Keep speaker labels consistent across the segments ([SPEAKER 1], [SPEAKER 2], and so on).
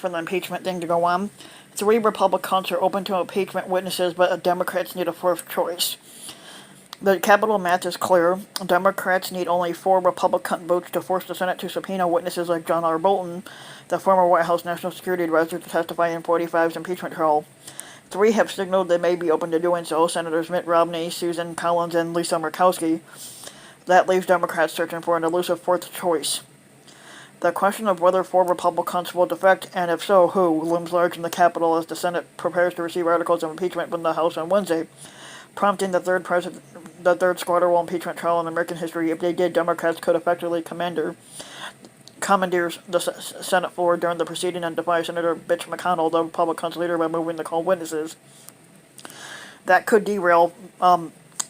[SPEAKER 1] for the impeachment thing to go on. 3 Republicans are open to impeachment witnesses, but Democrats need a fourth choice. The Capitol math is clear. Democrats need only 4 Republican votes to force the Senate to subpoena witnesses like John R. Bolton, the former White House National Security Advisor, to testify in 45's impeachment trial. 3 have signaled they may be open to doing so: Senators Mitt Romney, Susan Collins, and Lisa Murkowski. That leaves Democrats searching for an elusive fourth choice. The question of whether 4 Republicans will defect, and if so, who, looms large in the Capitol as the Senate prepares to receive articles of impeachment from the House on Wednesday, prompting the third squad-level impeachment trial in American history. If they did, Democrats could effectively commandeer the Senate floor during the proceeding and defy Senator Mitch McConnell, the Republicans' leader, by moving to call witnesses. That could derail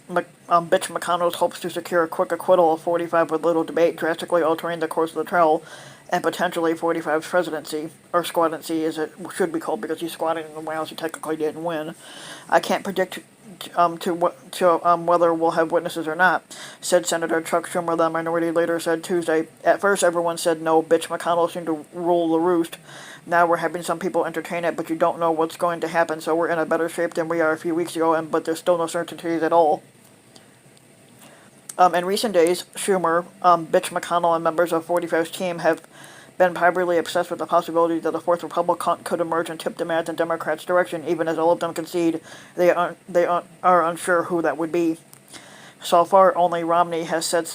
[SPEAKER 1] Mitch McConnell's hopes to secure a quick acquittal of 45 with little debate, drastically altering the course of the trial, and potentially 45's presidency, or squadency as it should be called, because he's squatting in the White House. He technically didn't win. I can't predict whether we'll have witnesses or not, said Senator Chuck Schumer, the minority leader, said Tuesday. At first everyone said no. Mitch McConnell seemed to rule the roost. Now we're having some people entertain it, but you don't know what's going to happen, so we're in a better shape than we are a few weeks ago, but there's still no certainties at all. In recent days, Schumer, Mitch McConnell, and members of 45's team have been privately obsessed with the possibility that a fourth Republican could emerge and tip the math in Democrats' direction, even as all of them concede they are unsure who that would be. So far, only Romney has said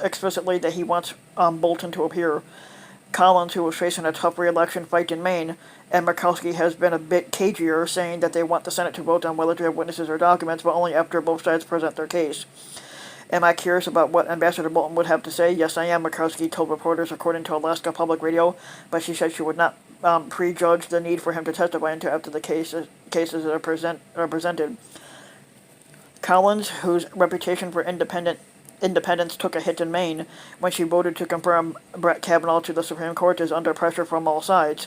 [SPEAKER 1] explicitly that he wants Bolton to appear. Collins, who was facing a tough re-election fight in Maine, and Murkowski has been a bit cagier, saying that they want the Senate to vote on whether to have witnesses or documents, but only after both sides present their case. Am I curious about what Ambassador Bolton would have to say? Yes, I am, Murkowski told reporters, according to Alaska Public Radio, but she said she would not prejudge the need for him to testify until after the cases are presented. Collins, whose reputation for independence took a hit in Maine when she voted to confirm Brett Kavanaugh to the Supreme Court, is under pressure from all sides.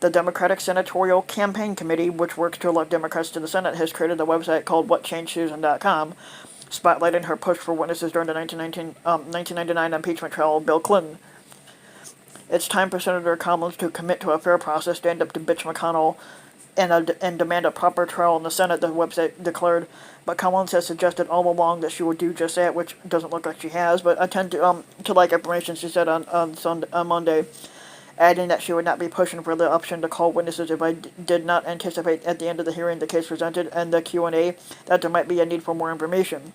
[SPEAKER 1] The Democratic Senatorial Campaign Committee, which works to elect Democrats to the Senate, has created a website called WhatChangeSusan.com, spotlighting her push for witnesses during the 1999 impeachment trial of Bill Clinton. It's time for Senator Collins to commit to a fair process, stand up to Mitch McConnell, and demand a proper trial in the Senate, the website declared. But Collins has suggested all along that she would do just that, which doesn't look like she has, but I tend to like information, she said on Monday, adding that she would not be pushing for the option to call witnesses if I did not anticipate at the end of the hearing the case presented and the Q&A that there might be a need for more information.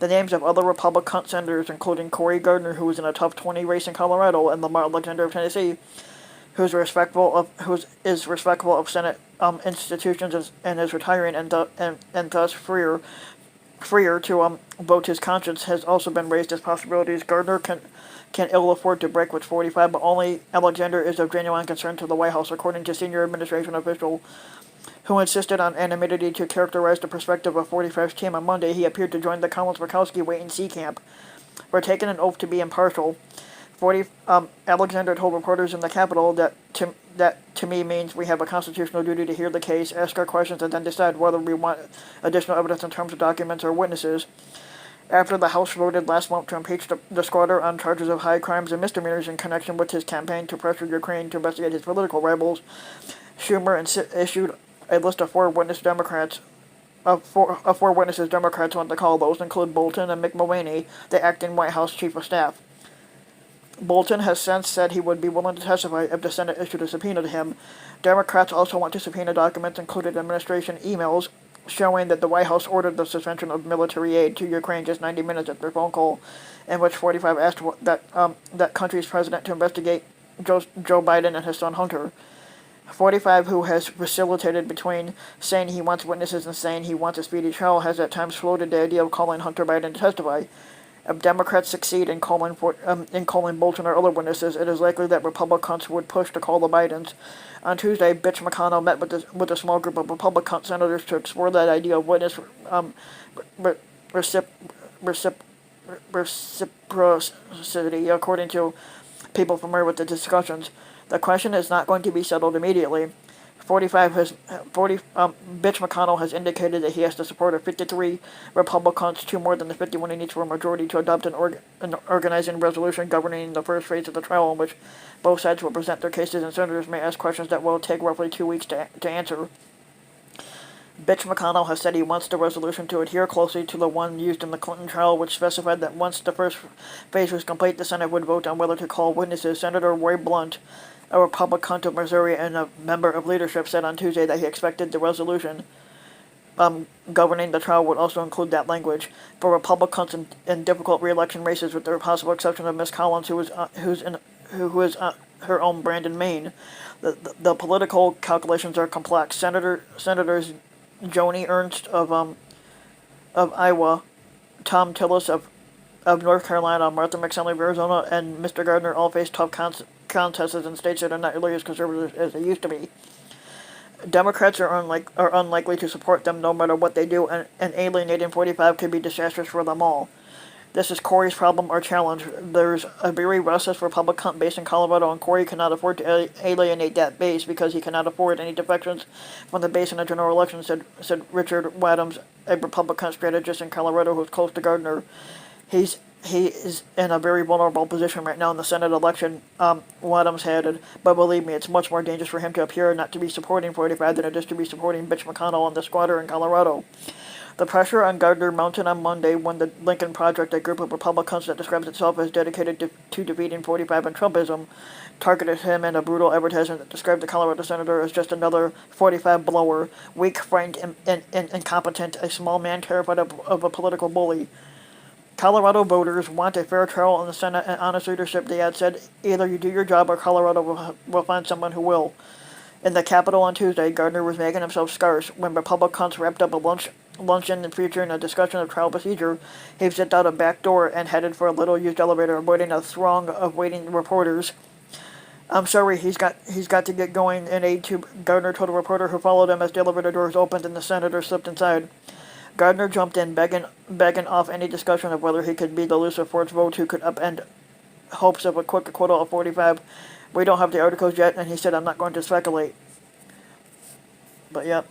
[SPEAKER 1] The names of other Republican senators, including Cory Gardner, who was in a tough 20 race in Colorado, and Lamar Alexander of Tennessee, who is respectful of Senate institutions and is retiring and thus freer to vote his conscience, has also been raised as possibilities. Gardner can ill afford to break with 45, but only Alexander is of genuine concern to the White House, according to senior administration official who insisted on anonymity to characterize the perspective of 45's team on Monday. He appeared to join the Collins-Murkowski wait-and-see camp. We're taking an oath to be impartial. Alexander told reporters in the Capitol that to me means we have a constitutional duty to hear the case, ask our questions, and then decide whether we want additional evidence in terms of documents or witnesses. After the House voted last month to impeach the squatter on charges of high crimes and misdemeanors in connection with his campaign to pressure Ukraine to investigate his political rivals, Schumer issued a list of 4 witnesses Democrats want to call. Those include Bolton and Mick Mulvaney, the acting White House Chief of Staff. Bolton has since said he would be willing to testify if the Senate issued a subpoena to him. Democrats also want to subpoena documents, including administration emails, showing that the White House ordered the suspension of military aid to Ukraine just 90 minutes after a phone call, in which 45 asked that country's president to investigate Joe Biden and his son Hunter. 45, who has facilitated between saying he wants witnesses and saying he wants a speedy trial, has at times floated the idea of calling Hunter Biden to testify. If Democrats succeed in calling Bolton or other witnesses, it is likely that Republicans would push to call the Bidens. On Tuesday, Mitch McConnell met with a small group of Republican senators to explore that idea of witness reciprocity, according to people familiar with the discussions. The question is not going to be settled immediately. Mitch McConnell has indicated that he has the support of 53 Republicans, two more than the 51 he needs for a majority to adopt an organizing resolution governing the first phase of the trial, in which both sides will present their cases and senators may ask questions that will take roughly 2 weeks to answer. Mitch McConnell has said he wants the resolution to adhere closely to the one used in the Clinton trial, which specified that once the first phase was complete, the Senate would vote on whether to call witnesses. Senator Roy Blunt, a Republican of Missouri and a member of leadership, said on Tuesday that he expected the resolution governing the trial would also include that language. For Republicans in difficult re-election races, with the possible exception of Ms. Collins, who is her own Brandon, Maine, the political calculations are complex. Senators Joni Ernst of Iowa, Tom Tillis of North Carolina, Martha McSally of Arizona, and Mr. Gardner all face tough contests in states that are not nearly as conservative as they used to be. Democrats are unlikely to support them no matter what they do, and alienating 45 could be disastrous for them all. This is Corey's problem or challenge. There's a very restless Republican base in Colorado, and Corey cannot afford to alienate that base because he cannot afford any defections from the base in a general election, said Richard Wadhams, a Republican strategist in Colorado who is close to Gardner. He is in a very vulnerable position right now in the Senate election, Wadhams added, but believe me, it's much more dangerous for him to appear not to be supporting 45 than it is to be supporting Mitch McConnell and the squatter in Colorado. The pressure on Gardner mounted on Monday when the Lincoln Project, a group of Republicans that describes itself as dedicated to defeating 45 and Trumpism, targeted him in a brutal advertisement that described the Colorado senator as just another 45 blower, weak, frank, and incompetent, a small man terrified of a political bully. Colorado voters want a fair trial in the Senate and honest leadership, the ad said. Either you do your job or Colorado will find someone who will. In the Capitol on Tuesday, Gardner was making himself scarce. When Republicans wrapped up a luncheon featuring a discussion of trial procedure, he zipped out a back door and headed for a little-used elevator, avoiding a throng of waiting reporters. I'm sorry, he's got to get going, an aide to Gardner told a reporter who followed him as the elevator doors opened and the senator slipped inside. Gardner jumped in, begging off any discussion of whether he could be the elusive fourth vote who could upend hopes of a quick acquittal of 45. We don't have the articles yet, and he said, I'm not going to speculate. But, yeah.